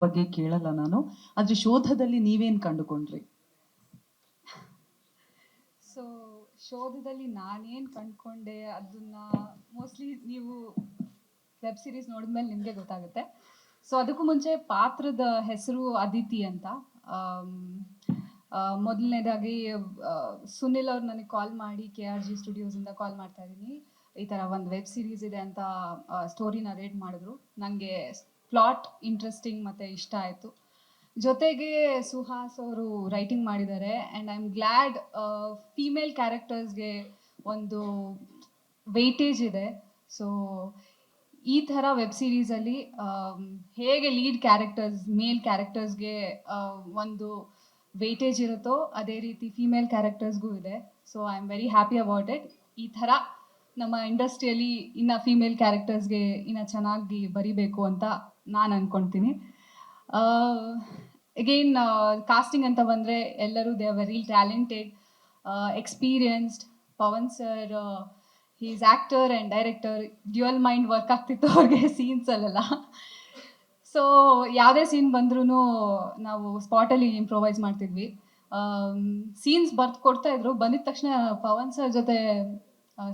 ಬಗ್ಗೆ ಕೇಳಲ್ಲ ನಾನು. ಆದ್ರೆ ಶೋಧದಲ್ಲಿ ನೀವೇನ್ ಕಂಡುಕೊಂಡ್ರಿ? ಸೊ ಶೋಧದಲ್ಲಿ ನಾನೇನು ಕಂಡುಕೊಂಡೆ ಅದನ್ನ ಮೋಸ್ಟ್ಲಿ ನೀವು ವೆಬ್ ಸೀರೀಸ್ ನೋಡಿದ್ಮೇಲೆ ನಿಮಗೆ ಗೊತ್ತಾಗುತ್ತೆ. ಸೊ ಅದಕ್ಕೂ ಮುಂಚೆ ಪಾತ್ರದ ಹೆಸರು ಅದಿತಿ ಅಂತ. ಮೊದಲನೇದಾಗಿ ಸುನಿಲ್ ಅವ್ರು ನನಗೆ ಕಾಲ್ ಮಾಡಿ KRG ಸ್ಟುಡಿಯೋಸಿಂದ ಕಾಲ್ ಮಾಡ್ತಾ ಇದ್ದೀನಿ, ಈ ಥರ ಒಂದು ವೆಬ್ ಸೀರೀಸ್ ಇದೆ ಅಂತ ಸ್ಟೋರಿ ನರೇಟ್ ಮಾಡಿದ್ರು. ನನಗೆ ಪ್ಲಾಟ್ ಇಂಟ್ರೆಸ್ಟಿಂಗ್ ಮತ್ತು ಇಷ್ಟ ಆಯಿತು. ಜೊತೆಗೆ ಸುಹಾಸ್ ಅವರು ರೈಟಿಂಗ್ ಮಾಡಿದ್ದಾರೆ and I am glad female ಕ್ಯಾರೆಕ್ಟರ್ಸ್ಗೆ ಒಂದು ವೆಯ್ಟೇಜ್ ಇದೆ. ಸೊ ಈ ಥರ ವೆಬ್ ಸೀರೀಸಲ್ಲಿ ಹೇಗೆ ಲೀಡ್ ಕ್ಯಾರೆಕ್ಟರ್ಸ್ ಮೇಲ್ ಕ್ಯಾರೆಕ್ಟರ್ಸ್ಗೆ ಒಂದು ವೆಯ್ಟೇಜ್ ಇರುತ್ತೋ ಅದೇ ರೀತಿ ಫೀಮೇಲ್ ಕ್ಯಾರೆಕ್ಟರ್ಸ್ಗೂ ಇದೆ. So I am very happy about it. ಈ ಥರ ನಮ್ಮ ಇಂಡಸ್ಟ್ರಿಯಲ್ಲಿ ಇನ್ನು ಫೀಮೇಲ್ ಕ್ಯಾರೆಕ್ಟರ್ಸ್ಗೆ ಇನ್ನು ಚೆನ್ನಾಗಿ ಬರಿಬೇಕು ಅಂತ ನಾನು ಅಂದ್ಕೊಳ್ತೀನಿ. ಅಗೇನ್ ಕಾಸ್ಟಿಂಗ್ ಅಂತ ಬಂದರೆ ಎಲ್ಲರೂ they are very talented, experienced. Pavan sir is actor and director, dual mind work ಆಗ್ತಿತ್ತು ಅವ್ರಿಗೆ ಸೀನ್ಸಲ್ಲೆಲ್ಲ. ಸೊ ಯಾವುದೇ ಸೀನ್ ಬಂದ್ರೂ ನಾವು ಸ್ಪಾಟಲ್ಲಿ ಇಂಪ್ರೊವೈಸ್ ಮಾಡ್ತಿದ್ವಿ. ಸೀನ್ಸ್ ಬರ್ದು ಕೊಡ್ತಾ ಇದ್ರು, ಬಂದಿದ ತಕ್ಷಣ ಪವನ್ ಸರ್ ಜೊತೆ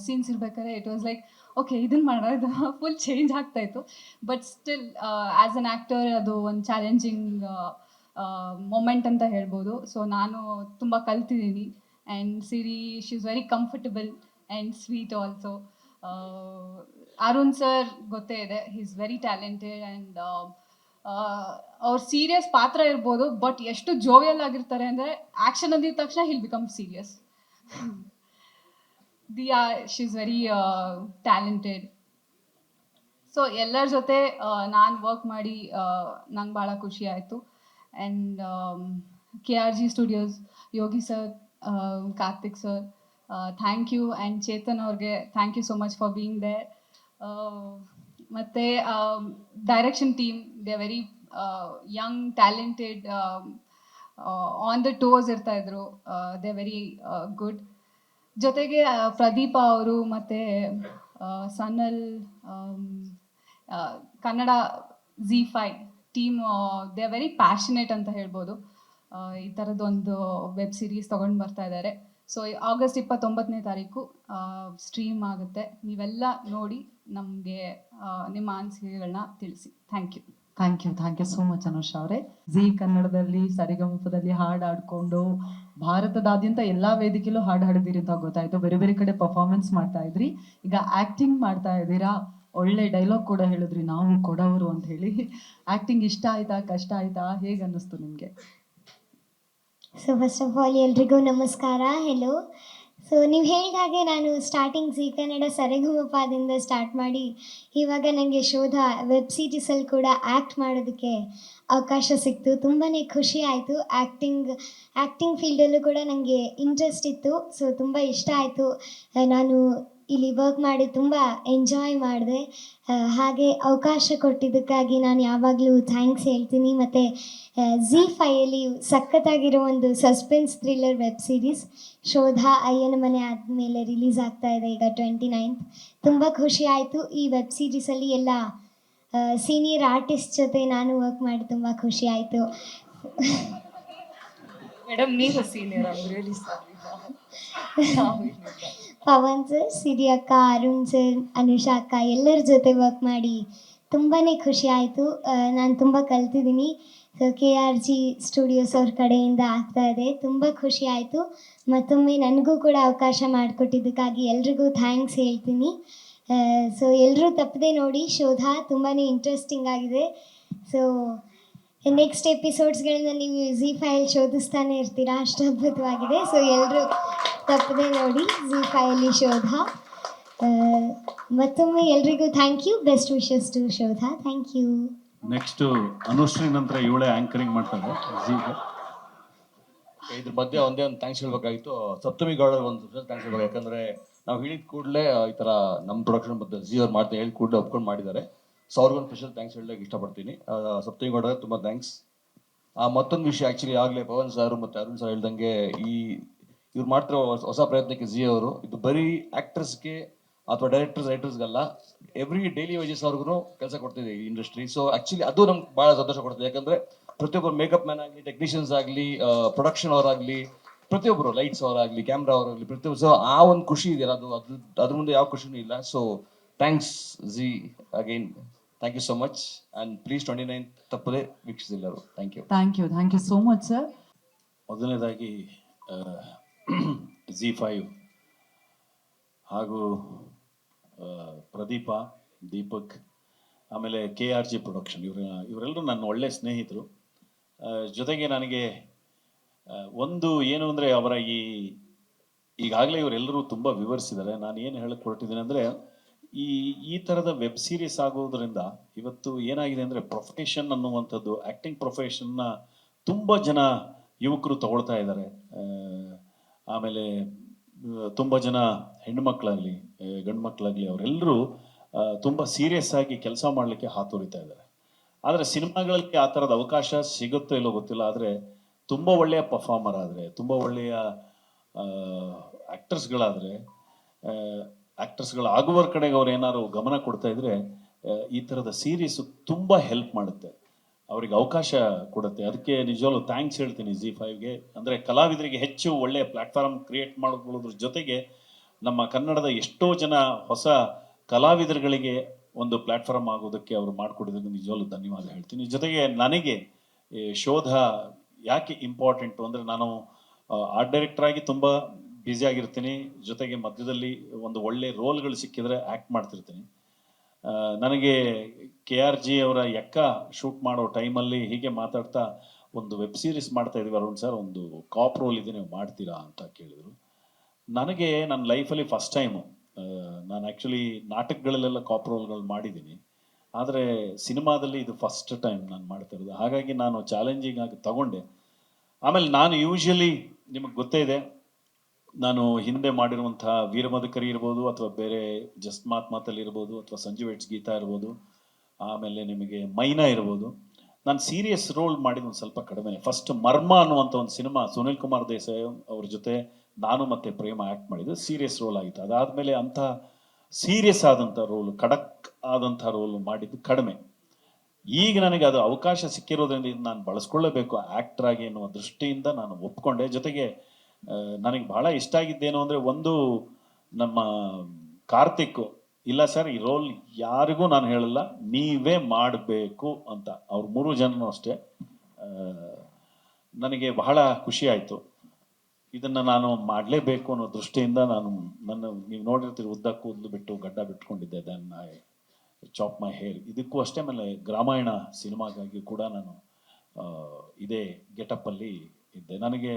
ಸೀನ್ಸ್ ಇರ್ಬೇಕಾದ್ರೆ ಇಟ್ ವಾಸ್ ಲೈಕ್ ಓಕೆ ಇದನ್ನು ಮಾಡೋದು ಫುಲ್ ಚೇಂಜ್ ಆಗ್ತಾ ಇತ್ತು. But still as an actor ಅದು ಒಂದು ಚಾಲೆಂಜಿಂಗ್ ಮೊಮೆಂಟ್ ಅಂತ ಹೇಳ್ಬೋದು. ಸೊ ನಾನು ತುಂಬ ಕಲ್ತಿದ್ದೀನಿ and Siri she is very comfortable and sweet also. Arun sir ಗೊತ್ತೇ ಇದೆ, he is very talented and ಅವ್ರು ಸೀರಿಯಸ್ ಪಾತ್ರ ಇರ್ಬೋದು, ಬಟ್ ಎಷ್ಟು ಜೋವಿಯಲ್ ಆಗಿರ್ತಾರೆ ಅಂದರೆ ಆ್ಯಕ್ಷನ್ ಅಂದಿದ ತಕ್ಷಣ he'll become serious. Diya she is very talented. So ಎಲ್ಲರ ಜೊತೆ ನಾನು ವರ್ಕ್ ಮಾಡಿ ನಂಗೆ ಭಾಳ ಖುಷಿ ಆಯಿತು. And KRG studios, Yogi sir, Karthik sir, thank you. And Chetan ಅವ್ರಿಗೆ thank you so much for being there. ಮತ್ತು direction team, they are very young, talented, on the toes ಇರ್ತಾಯಿದ್ರು, ದೇ ಆರ್ ವೆರಿ ಗುಡ್. ಜೊತೆಗೆ ಪ್ರದೀಪ ಅವರು ಮತ್ತು Sanal, Kannada ZEE5 team, they are very passionate ಅಂತ ಹೇಳ್ಬೋದು. ಈ ಥರದ್ದೊಂದು web series ತೊಗೊಂಡು ಬರ್ತಾ ಇದ್ದಾರೆ. ಸೊ ಆಗಸ್ಟ್ 29ನೇ ತಾರೀಕು ಸ್ಟ್ರೀಮ್ ಆಗುತ್ತೆ. ನೀವೆಲ್ಲ ನೋಡಿ ನಮಗೆ ನಿಮ್ಮ ಅನಿಸಿಕೆಗಳನ್ನ ತಿಳಿಸಿ. Thank you. Thank you so much Anusha ಅವರೇ. ಜಿ ಕನ್ನಡದಲ್ಲಿ ಸರಿಗಮಪದಲ್ಲಿ ಹಾಡು ಹಾಡ್ಕೊಂಡು ಭಾರತದಾದ್ಯಂತ ಎಲ್ಲಾ ವೇದಿಕೆಯಲ್ಲೂ ಹಾಡು ಹಾಡಿದಿರಿ ಅಂತ ಗೊತ್ತಾಯ್ತು. ಬೇರೆ ಬೇರೆ ಕಡೆ ಪರ್ಫಾರ್ಮೆನ್ಸ್ ಮಾಡ್ತಾ ಇದ್ರಿ, ಈಗ ಆಕ್ಟಿಂಗ್ ಮಾಡ್ತಾ ಇದ್ದೀರಾ. ಒಳ್ಳೆ ಡೈಲಾಗ್ ಕೂಡ ಹೇಳಿದ್ರಿ, ನಾವು ಕೊಡವರು ಅಂತ ಹೇಳಿ. ಆಕ್ಟಿಂಗ್ ಇಷ್ಟ ಆಯ್ತಾ, ಕಷ್ಟ ಆಯ್ತಾ, ಹೇಗೆ ಅನ್ನಿಸ್ತು ನಿಮಗೆ? ಸೊ ಫಸ್ಟ್ ಆಫ್ ಆಲ್ ಎಲ್ರಿಗೂ ನಮಸ್ಕಾರ, ಹೆಲೋ. ಸೊ ನೀವು ಹೇಳಿದ ಹಾಗೆ ನಾನು ಸ್ಟಾರ್ಟಿಂಗ್ ಜಿ ಕನ್ನಡ ಸರಿಗಮಪದಿಂದ ಸ್ಟಾರ್ಟ್ ಮಾಡಿ ಇವಾಗ ನನಗೆ ಶೋಧ ವೆಬ್ ಸೀರೀಸಲ್ಲಿ ಕೂಡ ಆ್ಯಕ್ಟ್ ಮಾಡೋದಕ್ಕೆ ಅವಕಾಶ ಸಿಕ್ತು. ತುಂಬಾ ಖುಷಿ ಆಯಿತು. ಆ್ಯಕ್ಟಿಂಗ್ ಫೀಲ್ಡಲ್ಲೂ ಕೂಡ ನನಗೆ ಇಂಟ್ರೆಸ್ಟ್ ಇತ್ತು. ಸೊ ತುಂಬ ಇಷ್ಟ ಆಯಿತು. ನಾನು ಇಲ್ಲಿ ವರ್ಕ್ ಮಾಡಿ ತುಂಬ ಎಂಜಾಯ್ ಮಾಡಿದೆ. ಹಾಗೆ ಅವಕಾಶ ಕೊಟ್ಟಿದ್ದಕ್ಕಾಗಿ ನಾನು ಯಾವಾಗಲೂ ಥ್ಯಾಂಕ್ಸ್ ಹೇಳ್ತೀನಿ. ಮತ್ತು ZEE5ಯಲ್ಲಿ ಸಖತ್ತಾಗಿರೋ ಒಂದು ಸಸ್ಪೆನ್ಸ್ ಥ್ರಿಲ್ಲರ್ ವೆಬ್ ಸೀರೀಸ್ ಶೋಧ ಅಯ್ಯನ ಮನೆ ಆದಮೇಲೆ ರಿಲೀಸ್ ಆಗ್ತಾ ಇದೆ ಈಗ 29th. ತುಂಬ ಖುಷಿ ಆಯಿತು. ಈ ವೆಬ್ ಸೀರೀಸಲ್ಲಿ ಎಲ್ಲ ಸೀನಿಯರ್ ಆರ್ಟಿಸ್ಟ್ ಜೊತೆ ನಾನು ವರ್ಕ್ ಮಾಡಿ ತುಂಬ ಖುಷಿ ಆಯಿತು. ಮೇಡಮ್ ನೀವು ಸೀನಿಯರ್, ಪವನ್ ಸರ್, ಸಿರಿ ಅಕ್ಕ, ಅರುಣ್ ಸರ್, ಅನುಷಾ ಅಕ್ಕ ಎಲ್ಲರ ಜೊತೆ ವರ್ಕ್ ಮಾಡಿ ತುಂಬಾ ಖುಷಿ ಆಯಿತು. ನಾನು ತುಂಬ ಕಲ್ತಿದ್ದೀನಿ. ಸೊ KRG ಸ್ಟುಡಿಯೋಸ್ ಅವ್ರ ಕಡೆಯಿಂದ ಆಗ್ತಾ ಇದೆ, ತುಂಬ ಖುಷಿ ಆಯಿತು. ಮತ್ತೊಮ್ಮೆ ನನಗೂ ಕೂಡ ಅವಕಾಶ ಮಾಡಿಕೊಟ್ಟಿದ್ದಕ್ಕಾಗಿ ಎಲ್ರಿಗೂ ಥ್ಯಾಂಕ್ಸ್ ಹೇಳ್ತೀನಿ. ಸೊ ಎಲ್ಲರೂ ತಪ್ಪದೆ ನೋಡಿ ಶೋಧ, ತುಂಬಾ ಇಂಟ್ರೆಸ್ಟಿಂಗ್ ಆಗಿದೆ. ಸೊ ನೆಕ್ಸ್ಟ್ ಎಪಿಸೋಡ್ಸ್ಗಳನ್ನ ನೀವು ZEE5 ಶೋಧಿಸ್ತಾನೆ ಇರ್ತೀರಾ, ಅಷ್ಟು ಅದ್ಭುತವಾಗಿದೆ. ಸೊ ಎಲ್ಲರೂ ತಪ್ಪದೆ ನೋಡಿ ZEE5 ಶೋಧ. ಮತ್ತೊಮ್ಮೆ ಎಲ್ರಿಗೂ thank you. Best wishes to Shodha. Thank you. Next Anushree ನಂತರ ಇವಳೇ ಆಂಕರಿಂಗ್ ಮಾಡ್ತಾರೆ ಝೀಗೆ. ಇದ್ರ ಮಧ್ಯೆ ಒಂದೇ ಒಂದು ಥ್ಯಾಂಕ್ಸ್ ಹೇಳ್ಬೇಕಾಗಿತ್ತು. ಸಪ್ತಮಿ ಗೌಡ ಒಂದು ಥ್ಯಾಂಕ್ಸ್ ಹೇಳ್ಬೇಕು. ಯಾಕಂದ್ರೆ ನಾವು ಹೇಳಿದ ಕೂಡಲೇ ಈ ಥರ ನಮ್ಮ ಪ್ರೊಡಕ್ಷನ್ ಬಗ್ಗೆ ಝೀ ಅವ್ರು ಮಾಡ್ತಾ ಹೇಳಿ ಕೂಡಲೇ ಒಪ್ಕೊಂಡು ಮಾಡಿದ್ದಾರೆ. ಸೊ ಅವ್ರಿಗೊಂದು ಸ್ಪೆಷಲ್ ಥ್ಯಾಂಕ್ಸ್ ಹೇಳಕ್ಕೆ ಇಷ್ಟಪಡ್ತೀನಿ. ಸಪ್ತಮಿ ಗೌಡ ತುಂಬ ಥ್ಯಾಂಕ್ಸ್. ಮತ್ತೊಂದು ವಿಷಯ, ಆ್ಯಕ್ಚುಲಿ ಆಗಲೇ ಪವನ್ ಸರ್ ಮತ್ತು ಅರುಣ್ ಸರ್ ಹೇಳ್ದಂಗೆ ಇವ್ರು ಮಾಡ್ತಿರೋ ಹೊಸ ಪ್ರಯತ್ನಕ್ಕೆ ಝೀ ಅವರು ಇದು ಬರೀ ಆ್ಯಕ್ಟರ್ಸ್ಗೆ ಅಥವಾ ರೈಟರ್ಸ್ಗೆಲ್ಲ ಎವ್ರಿ ಡೈಲಿ ವೇಜಸ್ ಅವ್ರಿಗೂ ಕೆಲಸ ಕೊಡ್ತಿದೆ ಈ ಇಂಡಸ್ಟ್ರಿ. ಸೊ ಆಕ್ಚುಲಿ ಅದು ನಮ್ಗೆ ಬಹಳ ಸಂತೋಷ ಕೊಡ್ತದೆ. ಯಾಕಂದ್ರೆ ಪ್ರತಿಯೊಬ್ಬರು ಮೇಕಪ್ ಮ್ಯಾನ್ ಆಗಲಿ, ಟೆಕ್ನಿಷಿಯನ್ಸ್ ಆಗಲಿ, ಪ್ರೊಡಕ್ಷನ್ ಅವರಾಗಲಿ, ಪ್ರತಿಯೊಬ್ಬರು ಲೈಟ್ಸ್ ಅವರಾಗಲಿ, ಕ್ಯಾಮ್ರಾ ಅವರಾಗಲಿ, ಪ್ರತಿಯೊಬ್ಬರು. ಸೊ ಆ ಒಂದು ಖುಷಿ ಇದೆಯಲ್ಲ, ಅದ್ರ ಮುಂದೆ ಯಾವ ಖುಷಿನೂ ಇಲ್ಲ. So thanks ji again, thank you so much. And please 29 ತಪ್ಪದೆ ವೀಕ್ಷಿಸಿಲ್ಲರು. Thank you thank you so much sir. ಮೊದಲನೇದಾಗಿ Z5 ಹಾಗೂ ಪ್ರದೀಪ, ದೀಪಕ್, ಆಮೇಲೆ KRG ಪ್ರೊಡಕ್ಷನ್, ಇವರೆಲ್ಲರೂ ನನ್ನ ಒಳ್ಳೆಯ ಸ್ನೇಹಿತರು. ಜೊತೆಗೆ ನನಗೆ ಒಂದು ಏನು ಅಂದರೆ, ಅವರ ಈಗಾಗಲೇ ಇವರೆಲ್ಲರೂ ತುಂಬ ವಿವರಿಸಿದ್ದಾರೆ. ನಾನು ಏನು ಹೇಳಕ್ಕೆ ಹೊರಟಿದ್ದೀನಿ ಅಂದರೆ, ಈ ಥರದ ವೆಬ್ ಸೀರೀಸ್ ಆಗೋದ್ರಿಂದ ಇವತ್ತು ಏನಾಗಿದೆ ಅಂದರೆ, ಪ್ರೊಫೆಷನ್ ಅನ್ನುವಂಥದ್ದು, ಆ್ಯಕ್ಟಿಂಗ್ ಪ್ರೊಫೆಷನ್ನ ತುಂಬ ಜನ ಯುವಕರು ತಗೊಳ್ತಾ ಇದ್ದಾರೆ. ಆಮೇಲೆ ತುಂಬ ಜನ ಹೆಣ್ಣುಮಕ್ಕಳಾಗಲಿ ಗಂಡು ಮಕ್ಕಳಾಗಲಿ ಅವರೆಲ್ಲರೂ ತುಂಬ ಸೀರಿಯಸ್ ಆಗಿ ಕೆಲಸ ಮಾಡಲಿಕ್ಕೆ ಹಾತೊರಿತಾ ಇದ್ದಾರೆ. ಆದರೆ ಸಿನಿಮಾಗಳಲ್ಲಿ ಆ ಥರದ ಅವಕಾಶ ಸಿಗುತ್ತೋ ಇಲ್ಲೋ ಗೊತ್ತಿಲ್ಲ. ಆದರೆ ತುಂಬ ಒಳ್ಳೆಯ ಪರ್ಫಾರ್ಮರ್ ಆದರೆ, ತುಂಬ ಒಳ್ಳೆಯ ಆ್ಯಕ್ಟರ್ಸ್ಗಳಾದರೆ, ಆ್ಯಕ್ಟರ್ಸ್ಗಳಾಗುವರ ಕಡೆಗೆ ಅವ್ರು ಏನಾದ್ರು ಗಮನ ಕೊಡ್ತಾ ಇದ್ರೆ, ಈ ಥರದ ಸೀರೀಸು ತುಂಬ ಹೆಲ್ಪ್ ಮಾಡುತ್ತೆ, ಅವ್ರಿಗೆ ಅವಕಾಶ ಕೊಡುತ್ತೆ. ಅದಕ್ಕೆ ನಿಜವಾಗ್ಲೂ ಥ್ಯಾಂಕ್ಸ್ ಹೇಳ್ತೀನಿ Z5ಗೆ. ಅಂದರೆ ಕಲಾವಿದರಿಗೆ ಹೆಚ್ಚು ಒಳ್ಳೆಯ ಪ್ಲ್ಯಾಟ್ಫಾರ್ಮ್ ಕ್ರಿಯೇಟ್ ಮಾಡಿಕೊಳ್ಳೋದ್ರ ಜೊತೆಗೆ ನಮ್ಮ ಕನ್ನಡದ ಎಷ್ಟೋ ಜನ ಹೊಸ ಕಲಾವಿದರುಗಳಿಗೆ ಒಂದು ಪ್ಲ್ಯಾಟ್ಫಾರ್ಮ್ ಆಗೋದಕ್ಕೆ ಅವರು ಮಾಡಿಕೊಡೋದಕ್ಕೆ ನಿಜವಾಗ್ಲೂ ಧನ್ಯವಾದ ಹೇಳ್ತೀನಿ. ಜೊತೆಗೆ ನನಗೆ ಶೋಧ ಯಾಕೆ ಇಂಪಾರ್ಟೆಂಟು ಅಂದರೆ, ನಾನು ಆರ್ಟ್ ಡೈರೆಕ್ಟರ್ ಆಗಿ ತುಂಬ ಬ್ಯುಸಿ ಆಗಿರ್ತೀನಿ. ಜೊತೆಗೆ ಮಧ್ಯದಲ್ಲಿ ಒಂದು ಒಳ್ಳೆ ರೋಲ್ಗಳು ಸಿಕ್ಕಿದ್ರೆ ಆ್ಯಕ್ಟ್ ಮಾಡ್ತಿರ್ತೀನಿ. ನನಗೆ KRG ಅವರ ಎಕ್ಕ ಶೂಟ್ ಮಾಡೋ ಟೈಮಲ್ಲಿ ಹೀಗೆ ಮಾತಾಡ್ತಾ, ಒಂದು ವೆಬ್ ಸೀರೀಸ್ ಮಾಡ್ತಾ ಇದೀವಿ ಅರುಣ್ ಸರ್, ಒಂದು ಕಾಪ್ ರೋಲ್ ಇದೆ, ನೀವು ಮಾಡ್ತೀರಾ ಅಂತ ಕೇಳಿದರು. ನನಗೆ ನನ್ನ ಲೈಫಲ್ಲಿ ಫಸ್ಟ್ ಟೈಮು. ನಾನು ಆ್ಯಕ್ಚುಲಿ ನಾಟಕಗಳಲ್ಲೆಲ್ಲ ಕಾಪ್ ರೋಲ್ಗಳು ಮಾಡಿದ್ದೀನಿ, ಆದರೆ ಸಿನಿಮಾದಲ್ಲಿ ಇದು ಫಸ್ಟ್ ಟೈಮ್ ನಾನು ಮಾಡ್ತಾ ಇರೋದು. ಹಾಗಾಗಿ ನಾನು ಚಾಲೆಂಜಿಂಗ್ ಆಗಿ ತಗೊಂಡೆ. ಆಮೇಲೆ ನಾನು ಯೂಶ್ವಲಿ ನಿಮಗೆ ಗೊತ್ತೇ ಇದೆ, ನಾನು ಹಿಂದೆ ಮಾಡಿರುವಂತಹ ವೀರಮದಕರಿ ಇರ್ಬೋದು, ಅಥವಾ ಬೇರೆ ಜಸ್ಟ್ ಮಾತಲ್ಲಿ ಇರ್ಬೋದು, ಅಥವಾ ಸಂಜು ವೆಟ್ಸ್ ಗೀತಾ ಇರ್ಬೋದು, ಆಮೇಲೆ ನಿಮಗೆ ಮೈನಾ ಇರ್ಬೋದು, ನಾನು ಸೀರಿಯಸ್ ರೋಲ್ ಮಾಡಿದ ಒಂದು ಸ್ವಲ್ಪ ಕಡಿಮೆ. ಫಸ್ಟ್ ಮರ್ಮ ಅನ್ನುವಂಥ ಒಂದು ಸಿನಿಮಾ ಸುನಿಲ್ ಕುಮಾರ್ ದೇಸಾಯಿ ಅವ್ರ ಜೊತೆ ನಾನು ಮತ್ತೆ ಪ್ರೇಮ ಆ್ಯಕ್ಟ್ ಮಾಡಿದ್ದು, ಸೀರಿಯಸ್ ರೋಲ್ ಆಗಿತ್ತು. ಅದಾದಮೇಲೆ ಅಂಥ ಸೀರಿಯಸ್ ಆದಂಥ ರೋಲು, ಖಡಕ್ ಆದಂಥ ರೋಲು ಮಾಡಿದ್ದು ಕಡಿಮೆ. ಈಗ ನನಗೆ ಅದು ಅವಕಾಶ ಸಿಕ್ಕಿರೋದ್ರಿಂದ ಇದು ನಾನು ಬಳಸ್ಕೊಳ್ಳೇಬೇಕು ಆ್ಯಕ್ಟರ್ ಆಗಿ ಎನ್ನುವ ದೃಷ್ಟಿಯಿಂದ ನಾನು ಒಪ್ಕೊಂಡೆ. ಜೊತೆಗೆ ನನಗೆ ಬಹಳ ಇಷ್ಟ ಆಗಿದ್ದೇನು ಅಂದರೆ, ಒಂದು ನಮ್ಮ ಕಾರ್ತಿಕ್, ಇಲ್ಲ ಸರ್ ಈ ರೋಲ್ ಯಾರಿಗೂ ನಾನು ಹೇಳಲ್ಲ, ನೀವೇ ಮಾಡಬೇಕು ಅಂತ. ಅವ್ರು 3 ಜನನೂ ಅಷ್ಟೇ. ನನಗೆ ಬಹಳ ಖುಷಿ ಆಯಿತು. ಇದನ್ನು ನಾನು ಮಾಡಲೇಬೇಕು ಅನ್ನೋ ದೃಷ್ಟಿಯಿಂದ ನೀವು ನೋಡಿರ್ತೀರಿ, ಉದ್ದ ಕೂದಲು ಬಿಟ್ಟು ಗಡ್ಡ ಬಿಟ್ಕೊಂಡಿದ್ದೆ, then I chop my hair. ಇದಕ್ಕೂ ಅಷ್ಟೇ. ಆಮೇಲೆ ಗ್ರಾಮಾಯಣ ಸಿನಿಮಾಗಾಗಿ ಕೂಡ ನಾನು ಇದೇ ಗೆಟಪ್ಪಲ್ಲಿ ಇದ್ದೆ. ನನಗೆ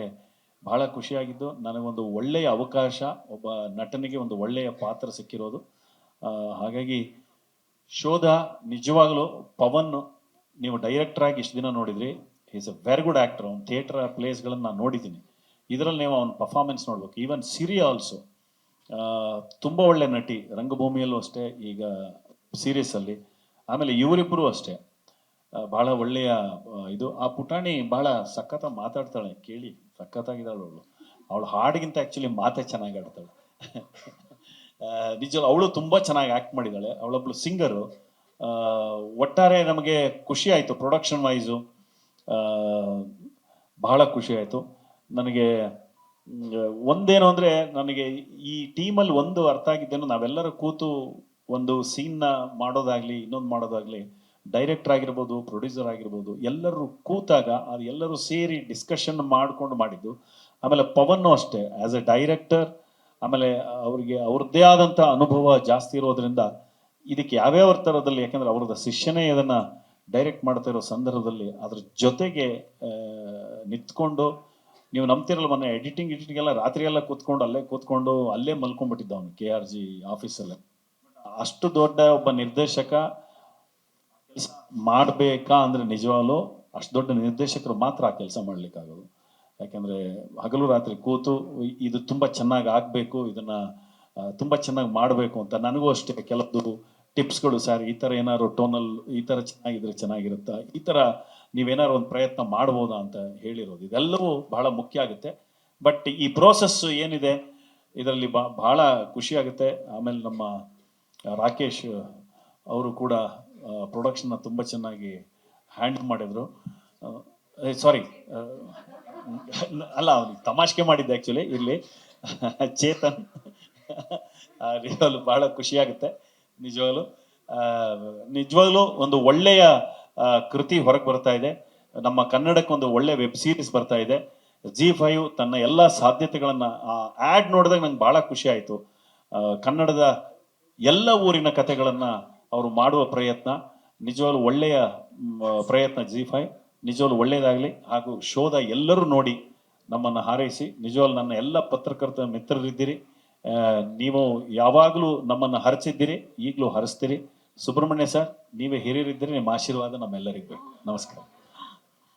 ಬಹಳ ಖುಷಿಯಾಗಿದ್ದು, ನನಗೊಂದು ಒಳ್ಳೆಯ ಅವಕಾಶ, ಒಬ್ಬ ನಟನಿಗೆ ಒಂದು ಒಳ್ಳೆಯ ಪಾತ್ರ ಸಿಕ್ಕಿರೋದು. ಹಾಗಾಗಿ ಶೋಧ ನಿಜವಾಗಲೂ ಪವನ್, ನೀವು ಡೈರೆಕ್ಟರ್ ಆಗಿ ಇಷ್ಟು ದಿನ ನೋಡಿದ್ರಿ, is a very good actor. ಅವ್ನು ಥಿಯೇಟರ್ ಪ್ಲೇಸ್ಗಳನ್ನು ನಾನು ನೋಡಿದ್ದೀನಿ. ಇದರಲ್ಲಿ ನೀವು ಅವ್ನ ಪರ್ಫಾರ್ಮೆನ್ಸ್ ನೋಡ್ಬೇಕು. ಈವನ್ ಸಿರಿ ಆಲ್ಸೋ ತುಂಬ ಒಳ್ಳೆ ನಟಿ, ರಂಗಭೂಮಿಯಲ್ಲೂ ಅಷ್ಟೇ, ಈಗ ಸೀರೀಸಲ್ಲಿ. ಆಮೇಲೆ ಇವರಿಬ್ಬರು ಅಷ್ಟೇ ಬಹಳ ಒಳ್ಳೆಯ ಇದು. ಆ ಪುಟಾಣಿ ಬಹಳ ಸಖತ್ತಾಗಿ ಮಾತಾಡ್ತಾಳೆ, ಕೇಳಿ ಸಖತ್ತಾಗಿದ್ದಾಳು ಅವಳು. ಅವಳು ಹಾಡಿಗಿಂತ ಆ್ಯಕ್ಚುಲಿ ಮಾತೇ ಚೆನ್ನಾಗಿ ಆಡ್ತಾಳೆ. ನಿಜ, ಅವಳು ತುಂಬ ಚೆನ್ನಾಗಿ ಆ್ಯಕ್ಟ್ ಮಾಡಿದ್ದಾಳೆ. ಅವಳೊಬ್ಳು ಸಿಂಗರು. ಒಟ್ಟಾರೆ ನಮಗೆ ಖುಷಿ ಆಯಿತು. ಪ್ರೊಡಕ್ಷನ್ ವೈಸು ಬಹಳ ಖುಷಿ ಆಯಿತು ನನಗೆ. ಒಂದೇನು ಅಂದರೆ, ನನಗೆ ಈ ಟೀಮಲ್ಲಿ ಒಂದು ಅರ್ಥ ಆಗಿದ್ದೇನು, ನಾವೆಲ್ಲರೂ ಕೂತು ಒಂದು ಸೀನ್ನ ಮಾಡೋದಾಗಲಿ, ಇನ್ನೊಂದು ಮಾಡೋದಾಗಲಿ, ಡೈರೆಕ್ಟರ್ ಆಗಿರ್ಬೋದು, ಪ್ರೊಡ್ಯೂಸರ್ ಆಗಿರ್ಬೋದು, ಎಲ್ಲರೂ ಕೂತಾಗ ಅದು ಎಲ್ಲರೂ ಸೇರಿ ಡಿಸ್ಕಷನ್ ಮಾಡಿಕೊಂಡು ಮಾಡಿದ್ದು. ಆಮೇಲೆ ಪವನ್ನು ಅಷ್ಟೇ, ಆ್ಯಸ್ ಎ ಡೈರೆಕ್ಟರ್, ಆಮೇಲೆ ಅವರಿಗೆ ಅವ್ರದ್ದೇ ಆದಂಥ ಅನುಭವ ಜಾಸ್ತಿ ಇರೋದ್ರಿಂದ ಇದಕ್ಕೆ ಯಾವ್ಯಾವ ಥರದಲ್ಲಿ, ಯಾಕೆಂದರೆ ಅವ್ರದ್ದು ಶಿಷ್ಯನೇ ಇದನ್ನು ಡೈರೆಕ್ಟ್ ಮಾಡ್ತಾ ಇರೋ ಸಂದರ್ಭದಲ್ಲಿ ಅದ್ರ ಜೊತೆಗೆ ನಿಂತ್ಕೊಂಡು, ನೀವು ನಂಬ್ತಿರಲ್ಲ, ಮೊನ್ನೆ ಎಡಿಟಿಂಗ್ ರಾತ್ರಿ ಎಲ್ಲ ಕೂತ್ಕೊಂಡು ಅಲ್ಲೇ ಮಲ್ಕೊಂಡ್ಬಿಟ್ಟಿದ್ದ ಅವನು KRG ಆಫೀಸಲ್ಲೇ. ಅಷ್ಟು ದೊಡ್ಡ ಒಬ್ಬ ನಿರ್ದೇಶಕ ಕೆಲಸ ಮಾಡಬೇಕಾ ಅಂದರೆ ನಿಜವಾಗ್ಲೂ ಅಷ್ಟು ದೊಡ್ಡ ನಿರ್ದೇಶಕರು ಮಾತ್ರ ಆ ಕೆಲಸ ಮಾಡ್ಲಿಕ್ಕಾಗೋದು. ಯಾಕೆಂದರೆ ಹಗಲು ರಾತ್ರಿ ಕೂತು ಇದು ತುಂಬ ಚೆನ್ನಾಗಿ ಆಗಬೇಕು, ಇದನ್ನು ತುಂಬ ಚೆನ್ನಾಗಿ ಮಾಡಬೇಕು ಅಂತ. ನನಗೂ ಅಷ್ಟೇ ಕೆಲವೊಂದು ಟಿಪ್ಸ್ಗಳು, ಸರ್ ಈ ಥರ ಏನಾದ್ರು ಟೋನಲ್ ಈ ಥರ ಚೆನ್ನಾಗಿದ್ರೆ ಚೆನ್ನಾಗಿರುತ್ತಾ, ಈ ಥರ ನೀವೇನಾದ್ರು ಒಂದು ಪ್ರಯತ್ನ ಮಾಡ್ಬೋದಾ ಅಂತ ಹೇಳಿರೋದು. ಇದೆಲ್ಲವೂ ಬಹಳ ಮುಖ್ಯ ಆಗುತ್ತೆ. ಬಟ್ ಈ ಪ್ರೋಸೆಸ್ ಏನಿದೆ, ಇದರಲ್ಲಿ ಬಹಳ ಖುಷಿ ಆಗುತ್ತೆ. ಆಮೇಲೆ ನಮ್ಮ ರಾಕೇಶ್ ಅವರು ಕೂಡ ಪ್ರೊಡಕ್ಷನ್ನ ತುಂಬ ಚೆನ್ನಾಗಿ ಹ್ಯಾಂಡಲ್ ಮಾಡಿದರು. ಸಾರಿ, ಅಲ್ಲ, ಅವ್ನಿಗೆ ತಮಾಷೆ ಮಾಡಿದ್ದೆ ಆ್ಯಕ್ಚುಲಿ. ಇಲ್ಲಿ ಚೇತನ್ ನಿಜವಾಗ್ಲೂ ಬಹಳ ಖುಷಿಯಾಗುತ್ತೆ. ನಿಜವಾಗ್ಲೂ ಒಂದು ಒಳ್ಳೆಯ ಕೃತಿ ಹೊರಗೆ ಬರ್ತಾ ಇದೆ. ನಮ್ಮ ಕನ್ನಡಕ್ಕೆ ಒಂದು ಒಳ್ಳೆ ವೆಬ್ ಸೀರೀಸ್ ಬರ್ತಾ ಇದೆ. ZEE5 ತನ್ನ ಎಲ್ಲ ಸಾಧ್ಯತೆಗಳನ್ನ ಆ್ಯಡ್ ನೋಡಿದಾಗ ನಂಗೆ ಬಹಳ ಖುಷಿ ಆಯಿತು. ಕನ್ನಡದ ಎಲ್ಲ ಊರಿನ ಕಥೆಗಳನ್ನ ಅವರು ಮಾಡುವ ಪ್ರಯತ್ನ ನಿಜವಾಗ್ಲೂ ಒಳ್ಳೆಯ ಪ್ರಯತ್ನ. ZEE5 ನಿಜವಾಗ್ಲೂ ಒಳ್ಳೆಯದಾಗಲಿ. ಹಾಗೂ ಶೋಧ ಎಲ್ಲರೂ ನೋಡಿ ನಮ್ಮನ್ನು ಹಾರೈಸಿ. ನಿಜವಾಗ್ಲೂ ನನ್ನ ಎಲ್ಲ ಪತ್ರಕರ್ತ ಮಿತ್ರರಿದ್ದೀರಿ. ನೀವು ಯಾವಾಗಲೂ ನಮ್ಮನ್ನು ಹರಿಸಿದ್ದೀರಿ, ಈಗಲೂ ಹರಿಸ್ತೀರಿ. ಸುಬ್ರಹ್ಮಣ್ಯ ಸರ್, ನೀವೇ ಹಿರಿಯರಿದ್ದೀರಿ. ನಿಮ್ಮ ಆಶೀರ್ವಾದ ನಮ್ಮೆಲ್ಲರಿಗೂ ಬೇಕು. ನಮಸ್ಕಾರ.